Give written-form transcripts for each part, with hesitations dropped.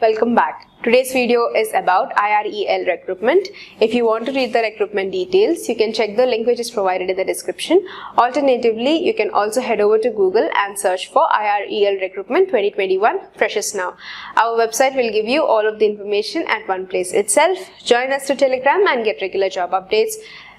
Welcome back. Today's video is about IREL recruitment. If you want to read the recruitment details, you can check the link which is provided in the description. Alternatively, you can also head over to Google and search for IREL recruitment 2021 freshers now. Our website will give you all of the information at one place itself. Join us through Telegram and get regular job updates.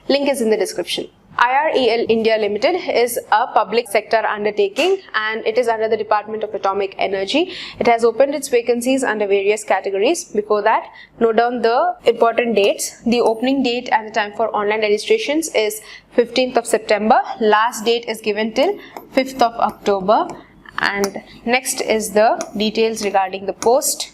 Link is in the description. IREL India Limited is a public sector undertaking and it is under the Department of Atomic Energy. It has opened its vacancies under various categories. Before that, note down the important dates. The opening date and the time for online registrations is 15th of September. Last date is given till 5th of October. And next is the details regarding the post.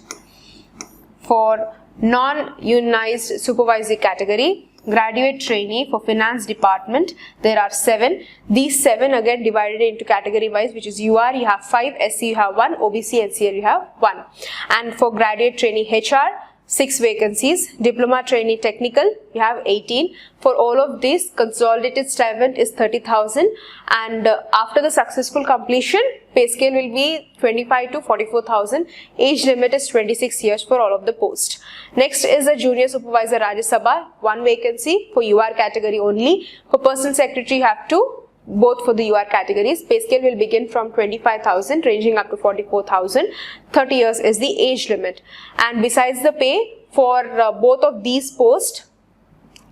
For non-unionized supervisory category, graduate trainee for finance department, there are 7. These 7 again divided into category wise, which is UR you have 5, SC you have 1, OBC and CL you have 1. And for graduate trainee HR, 6 vacancies. Diploma trainee technical, you have 18. For all of these, consolidated stipend is 30,000 and after the successful completion, pay scale will be 25 to 44,000. Age limit is 26 years for all of the posts. Next is a junior supervisor Rajya Sabha, 1 vacancy for UR category only. For personal secretary, you have 2. Both for the UR categories. Pay scale will begin from 25,000 ranging up to 44,000. 30 years is the age limit. And besides the pay, for both of these posts,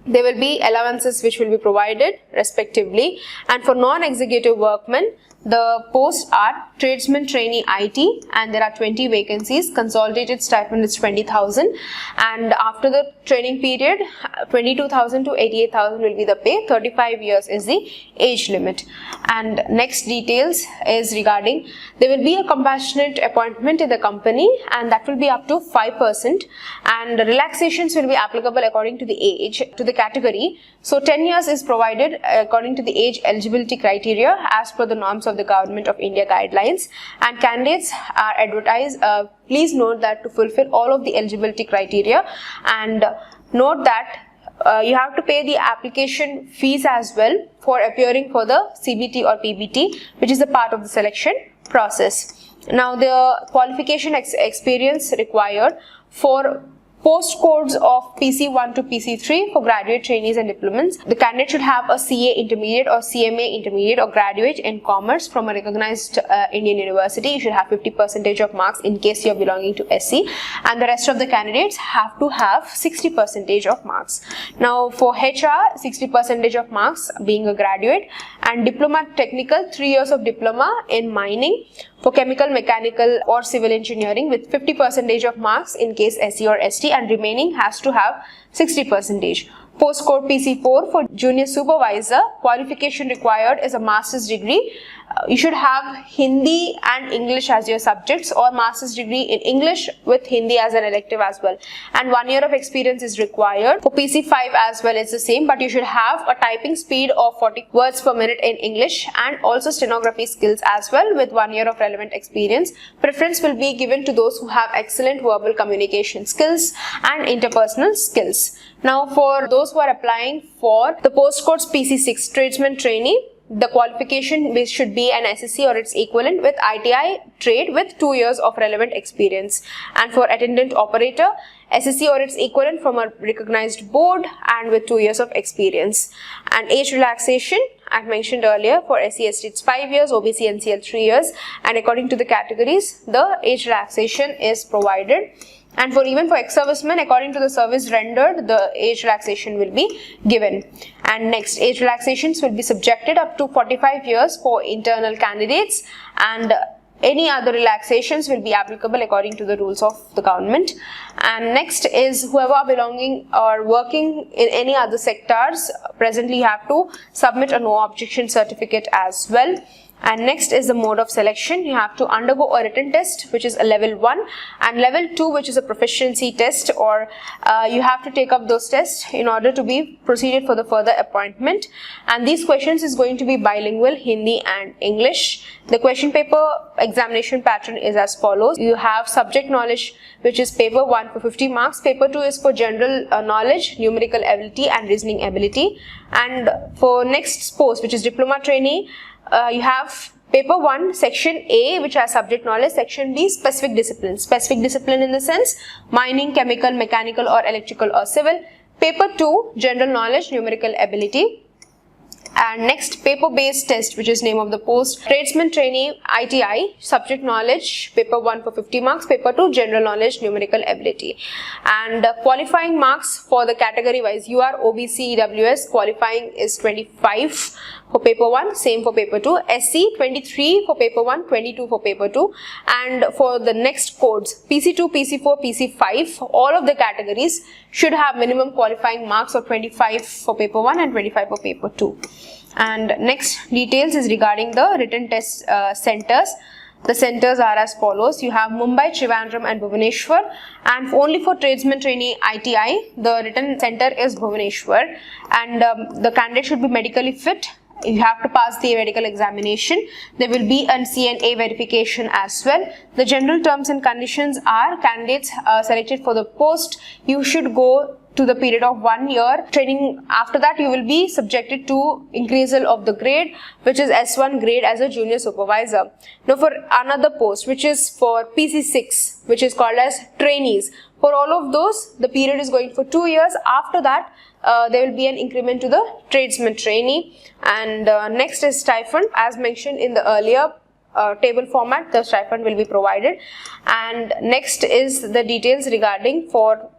there will be allowances which will be provided respectively. And for non-executive workmen, the posts are tradesman trainee IT and there are 20 vacancies. Consolidated stipend is 20,000 and after the training period 22,000 to 88,000 will be the pay. 35 years is the age limit. And next details is regarding there will be a compassionate appointment in the company and that will be up to 5% and relaxations will be applicable according to the age to the category. So 10 years is provided according to the age eligibility criteria as per the norms of the Government of India guidelines, and candidates are advertised. Please note that to fulfill all of the eligibility criteria, and note that you have to pay the application fees as well for appearing for the CBT or PBT, which is a part of the selection process. Now the qualification experience required for post codes of PC1 to PC3 for graduate trainees and diplomats. The candidate should have a CA intermediate or CMA intermediate or graduate in commerce from a recognized Indian university. You should have 50% of marks in case you are belonging to SC, and the rest of the candidates have to have 60% of marks. Now for HR, 60% of marks being a graduate, and diploma technical, 3 years of diploma in mining. For chemical, mechanical or civil engineering with 50% of marks in case SC or ST, and remaining has to have 60%. Postcode PC4 for junior supervisor, qualification required is a master's degree. You should have Hindi and English as your subjects or master's degree in English with Hindi as an elective as well. And 1 year of experience is required. For PC5 as well it's the same, but you should have a typing speed of 40 words per minute in English and also stenography skills as well with 1 year of relevant experience. Preference will be given to those who have excellent verbal communication skills and interpersonal skills. Now for those who are applying for the postcodes PC6 tradesman trainee, the qualification should be an SSC or its equivalent with ITI trade with 2 years of relevant experience. And for attendant operator, SSC or its equivalent from a recognized board and with 2 years of experience. And age relaxation, I've mentioned earlier, for SC ST it's 5 years, OBC and CL 3 years, and according to the categories, the age relaxation is provided. And for even for ex-servicemen, according to the service rendered, the age relaxation will be given. And next, age relaxations will be subjected up to 45 years for internal candidates, and any other relaxations will be applicable according to the rules of the government. And next is whoever are belonging or working in any other sectors, presently have to submit a no objection certificate as well. And next is the mode of selection. You have to undergo a written test, which is a level 1, and level 2, which is a proficiency test, or you have to take up those tests in order to be proceeded for the further appointment. And these questions is going to be bilingual, Hindi and English. The question paper examination pattern is as follows. You have subject knowledge, which is paper 1 for 50 marks. Paper 2 is for general knowledge, numerical ability and reasoning ability. And for next post, which is diploma trainee, you have paper 1, section A, which has subject knowledge, section B, specific discipline. Specific discipline in the sense mining, chemical, mechanical or electrical or civil. Paper 2, general knowledge, numerical ability. And next, paper based test, which is name of the post, tradesman trainee ITI, subject knowledge, paper 1 for 50 marks, paper 2 general knowledge, numerical ability. And qualifying marks for the category wise, you are OBC, EWS, qualifying is 25 for paper 1, same for paper 2, SC 23 for paper 1, 22 for paper 2, and for the next codes, PC2, PC4, PC5, all of the categories should have minimum qualifying marks of 25 for paper 1 and 25 for paper 2. And next details is regarding the written test centers. The centers are as follows. You have Mumbai, Trivandrum and Bhubaneswar, and only for tradesman trainee ITI, the written center is Bhubaneswar, and the candidate should be medically fit. You have to pass the medical examination. There will be a CNA verification as well. The general terms and conditions are candidates selected for the post, you should go to the period of 1 year training. After that, you will be subjected to increasal of the grade, which is S1 grade as a junior supervisor. Now for another post, which is for PC6, which is called as trainees, for all of those, the period is going for 2 years. After that, there will be an increment to the tradesman trainee. And next is stipend. As mentioned in the earlier table format, the stipend will be provided. And next is the details regarding for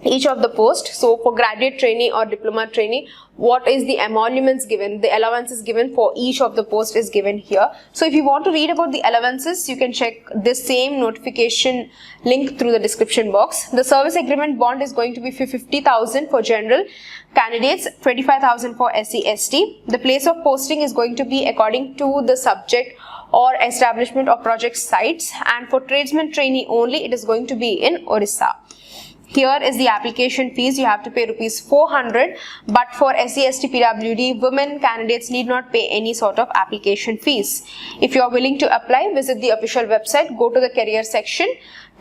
each of the posts. So for graduate trainee or diploma trainee, what is the emoluments given, the allowances given for each of the posts is given here. So if you want to read about the allowances, you can check this same notification link through the description box. The service agreement bond is going to be 50,000 for general candidates, 25,000 for SC ST. The place of posting is going to be according to the subject or establishment of project sites, and for tradesman trainee only, it is going to be in Orissa. Here is the application fees. You have to pay rupees 400, but for SC, ST, PWD, women candidates need not pay any sort of application fees. If you are willing to apply, visit the official website, go to the career section,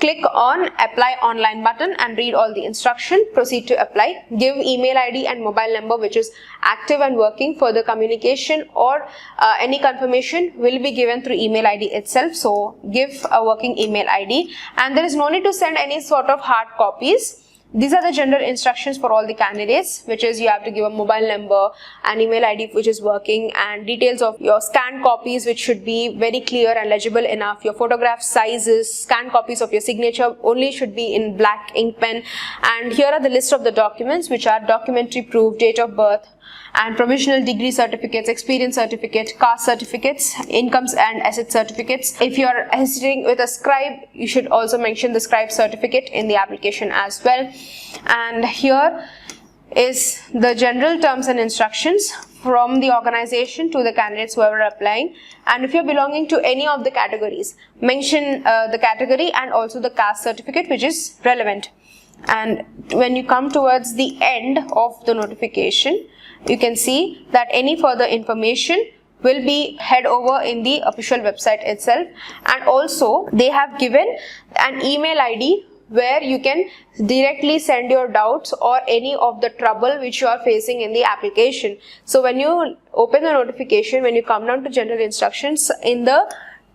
click on apply online button and read all the instruction, proceed to apply. Give email ID and mobile number which is active and working. For the communication or any confirmation will be given through email ID itself. So give a working email ID, and there is no need to send any sort of hard copies. These are the general instructions for all the candidates, which is you have to give a mobile number, an email ID which is working, and details of your scanned copies which should be very clear and legible enough. Your photograph sizes, scanned copies of your signature only should be in black ink pen. And here are the list of the documents, which are documentary proof, date of birth, and provisional degree certificates, experience certificate, caste certificates, incomes and asset certificates. If you are hesitating with a scribe, you should also mention the scribe certificate in the application as well. And here is the general terms and instructions from the organization to the candidates who are applying. And if you're belonging to any of the categories, mention the category and also the caste certificate which is relevant. And when you come towards the end of the notification, you can see that any further information will be head over in the official website itself, and also they have given an email ID where you can directly send your doubts or any of the trouble which you are facing in the application. So when you open the notification, when you come down to general instructions, in the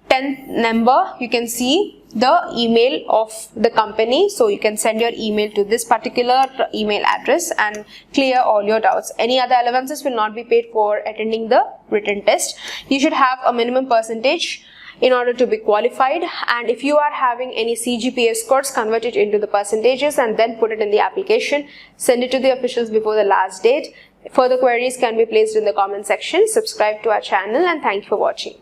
10th number you can see the email of the company, so you can send your email to this particular email address and clear all your doubts. Any other allowances will not be paid for attending the written test. You should have a minimum percentage in order to be qualified, and if you are having any CGPA scores, convert it into the percentages and then put it in the application. Send it to the officials before the last date. Further queries can be placed in the comment section. Subscribe to our channel, and thank you for watching.